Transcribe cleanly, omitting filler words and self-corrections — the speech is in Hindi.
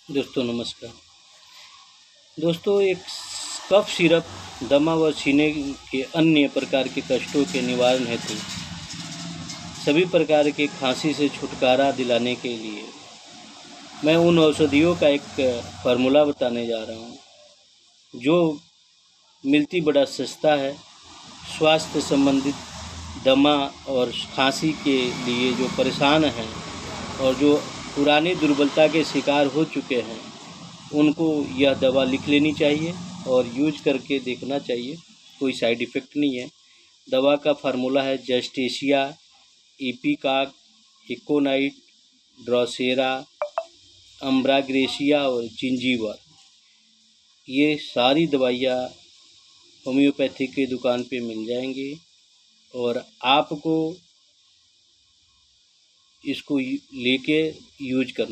दोस्तों नमस्कार। दोस्तों, एक कफ सिरप दमा व सीने के अन्य प्रकार के कष्टों के निवारण हेतु सभी प्रकार के खांसी से छुटकारा दिलाने के लिए मैं उन औषधियों का एक फार्मूला बताने जा रहा हूँ जो मिलती बड़ा सस्ता है। स्वास्थ्य संबंधित दमा और खांसी के लिए जो परेशान हैं और जो पुरानी दुर्बलता के शिकार हो चुके हैं उनको यह दवा लिख लेनी चाहिए और यूज करके देखना चाहिए। कोई साइड इफ़ेक्ट नहीं है। दवा का फार्मूला है जस्टेशिया, इपिकाक, इकोनाइट, ड्रोसेरा, अम्ब्राग्रेसिया और जिंजीवर। ये सारी दवाइयाँ होम्योपैथी की दुकान पे मिल जाएंगी और आपको इसको लेके यूज करना